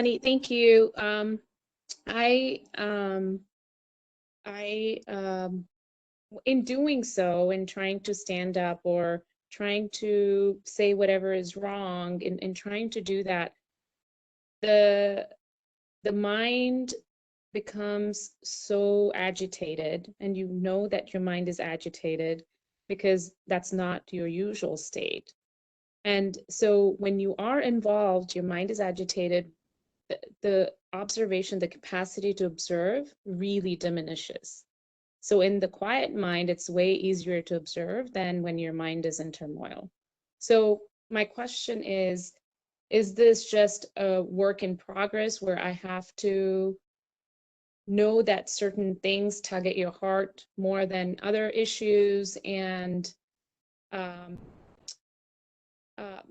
Honey, thank you. I, um, I, in doing so, in trying to stand up or trying to say whatever is wrong, in trying to do that, the the mind becomes so agitated, and you know that your mind is agitated because that's not your usual state. And so when you are involved, your mind is agitated, the observation, the capacity to observe really diminishes. So in the quiet mind, it's way easier to observe than when your mind is in turmoil. So my question is this just a work in progress where I have to know that certain things tug at your heart more than other issues, and um,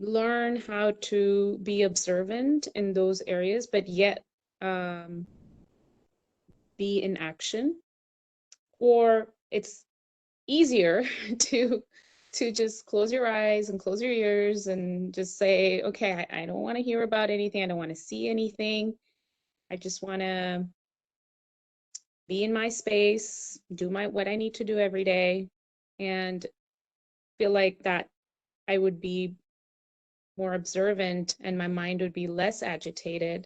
learn how to be observant in those areas, but yet um, be in action? Or it's easier to just close your eyes and close your ears and just say, okay, I don't want to hear about anything. I don't want to see anything. I just want to be in my space, do my what I need to do every day, and feel like that I would be more observant and my mind would be less agitated,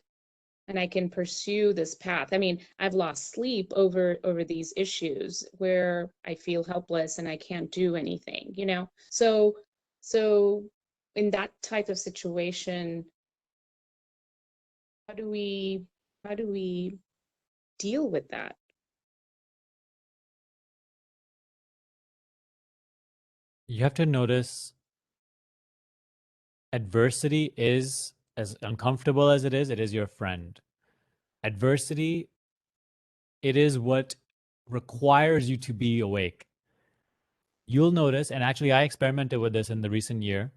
and I can pursue this path. I mean, I've lost sleep over these issues where I feel helpless and I can't do anything, you know? So in that type of situation, how do we how do we deal with that? You have to notice adversity is, as uncomfortable as it is your friend. Adversity, it is what requires you to be awake. You'll notice, and actually, I experimented with this in the recent year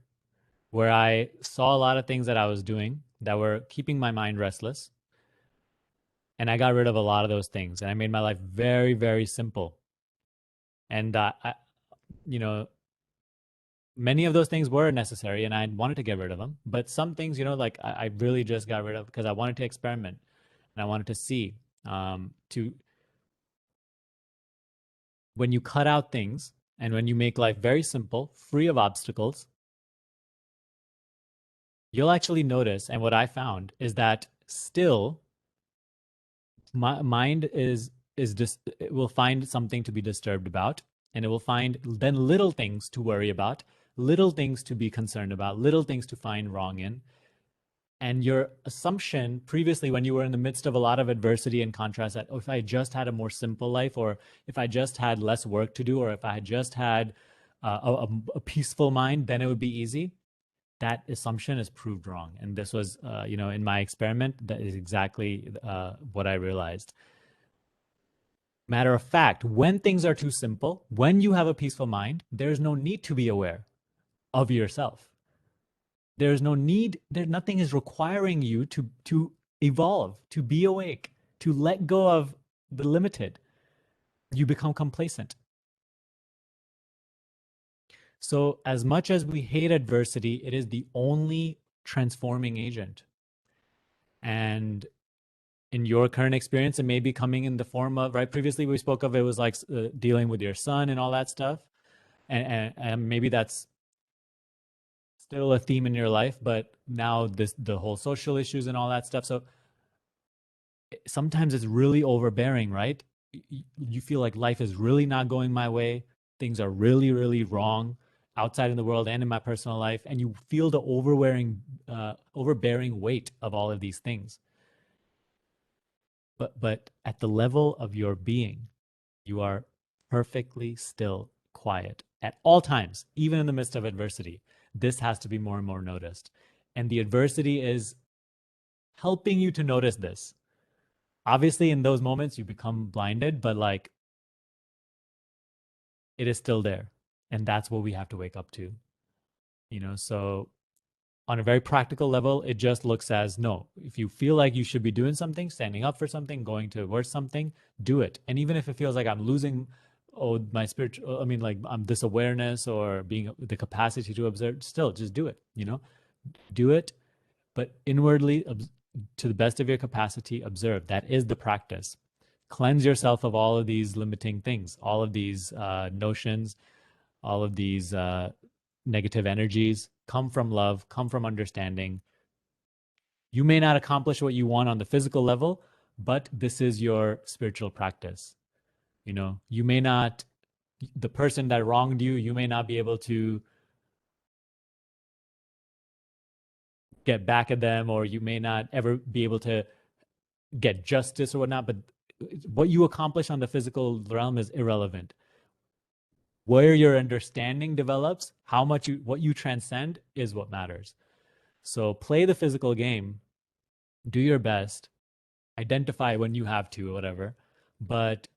where I saw a lot of things that I was doing that were keeping my mind restless. And I got rid of a lot of those things. And I made my life very, very simple. And, you know, many of those things were necessary and I wanted to get rid of them. But some things, like I really just got rid of because I wanted to experiment and I wanted to see. To When you cut out things and when you make life very simple, free of obstacles, you'll actually notice. And what I found is that still, my mind is just, it will find something to be disturbed about, and it will find then little things to worry about, little things to be concerned about, little things to find wrong in. And your assumption previously, when you were in the midst of a lot of adversity and contrast, that, oh, if I just had a more simple life, or if I just had less work to do, or if I had just had a peaceful mind, then it would be easy. That assumption is proved wrong. And this was, in my experiment, that is exactly what I realized. Matter of fact, when things are too simple, when you have a peaceful mind, there's no need to be aware of yourself. There's no need, nothing is requiring you to evolve, to be awake, to let go of the limited. You become complacent. So as much as we hate adversity, it is the only transforming agent. And in your current experience, it may be coming in the form of, right? Previously, we spoke of it was like dealing with your son and all that stuff. And maybe that's still a theme in your life, but now the whole social issues and all that stuff. So sometimes it's really overbearing, right? You feel like life is really not going my way. Things are really, really wrong outside in the world and in my personal life. And you feel the overbearing weight of all of these things. But at the level of your being, you are perfectly still, quiet at all times, even in the midst of adversity. This has to be more and more noticed. And the adversity is helping you to notice this. Obviously, in those moments, you become blinded, but like it is still there. And that's what we have to wake up to. So on a very practical level, it just looks as, no, if you feel like you should be doing something, standing up for something, going towards something, do it. And even if it feels like I'm losing my spiritual, I mean, like I'm this awareness or being the capacity to observe, still just do it, do it, but inwardly to the best of your capacity, observe. That is the practice. Cleanse yourself of all of these limiting things, all of these notions, all of these negative energies. Come from love, come from understanding. You may not accomplish what you want on the physical level, but this is your spiritual practice. You know, you may not, the person that wronged you, you may not be able to get back at them, or you may not ever be able to get justice or whatnot, but what you accomplish on the physical realm is irrelevant. Where your understanding develops, how much you, what you transcend is what matters. So play the physical game, do your best, identify when you have to or whatever, but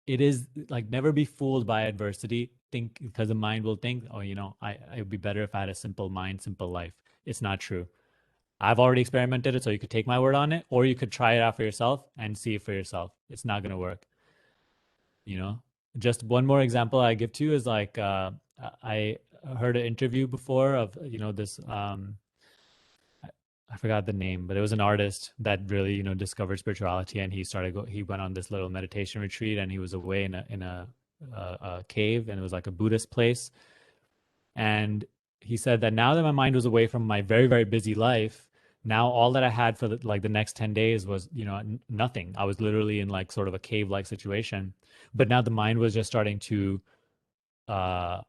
it is like never be fooled by adversity. Think, because the mind will think, oh, you know, it would be better if I had a simple mind, simple life. It's not true. I've already experimented it, so you could take my word on it, or you could try it out for yourself and see it for yourself. It's not going to work. You know, just one more example I give to you is like I heard an interview before of, you know, this I forgot the name, but it was an artist that really, you know, discovered spirituality, and he went on this little meditation retreat, and he was away in a cave, and it was like a Buddhist place. And he said that now that my mind was away from my very, very busy life, now all that I had for the next 10 days was, you know, nothing. I was literally in like sort of a cave like situation. But now the mind was just starting to, uh,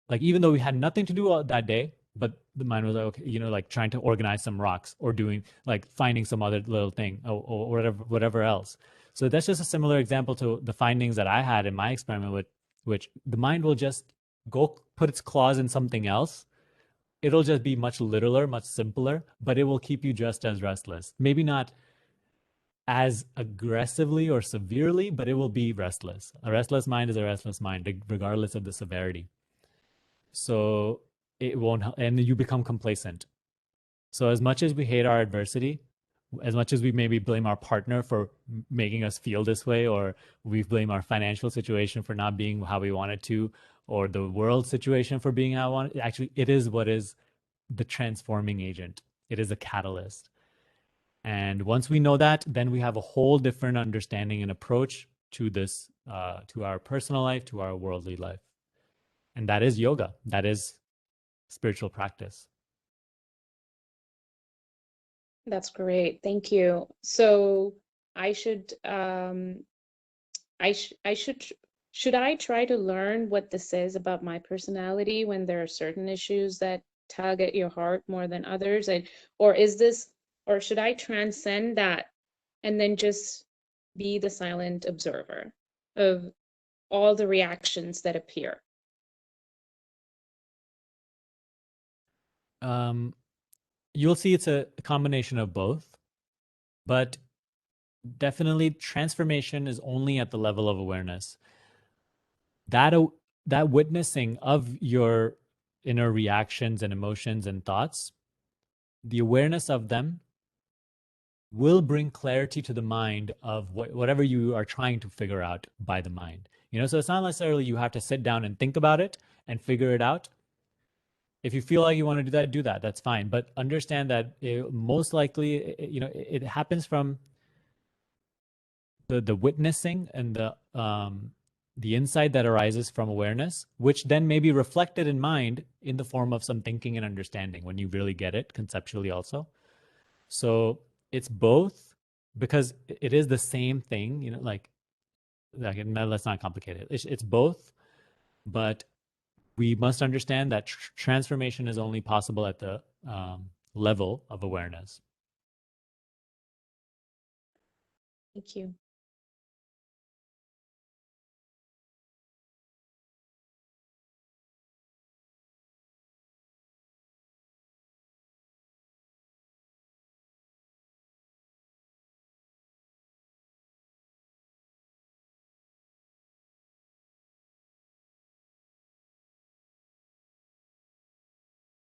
like, even though we had nothing to do that day, but the mind was like, okay, you know, like trying to organize some rocks or doing like finding some other little thing, or whatever else. So that's just a similar example to the findings that I had in my experiment, with which the mind will just go put its claws in something else. It'll just be much littler, much simpler, but it will keep you just as restless. Maybe not as aggressively or severely, but it will be restless. A restless mind is a restless mind, regardless of the severity. So it won't, and you become complacent. So as much as we hate our adversity, as much as we maybe blame our partner for making us feel this way, or we blame our financial situation for not being how we wanted to, or the world situation for being how I want it, actually, it is what is the transforming agent. It is a catalyst. And once we know that, then we have a whole different understanding and approach to this, to our personal life, to our worldly life. And that is yoga. That is spiritual practice. That's great. Thank you. So I should I should I try to learn what this is about my personality when there are certain issues that tug at your heart more than others? Or is this, or should I transcend that and then just be the silent observer of all the reactions that appear? Um, you'll see it's a combination of both, but definitely transformation is only at the level of awareness. That that witnessing of your inner reactions and emotions and thoughts, the awareness of them will bring clarity to the mind of whatever you are trying to figure out by the mind. You know, so it's not necessarily you have to sit down and think about it and figure it out. If you feel like you want to do that, do that. That's fine. But understand that most likely, you know, it happens from the witnessing and the insight that arises from awareness, which then may be reflected in mind in the form of some thinking and understanding when you really get it conceptually also. So it's both, because it is the same thing, you know, like let's not complicate it. It's both, but we must understand that transformation is only possible at the level of awareness. Thank you.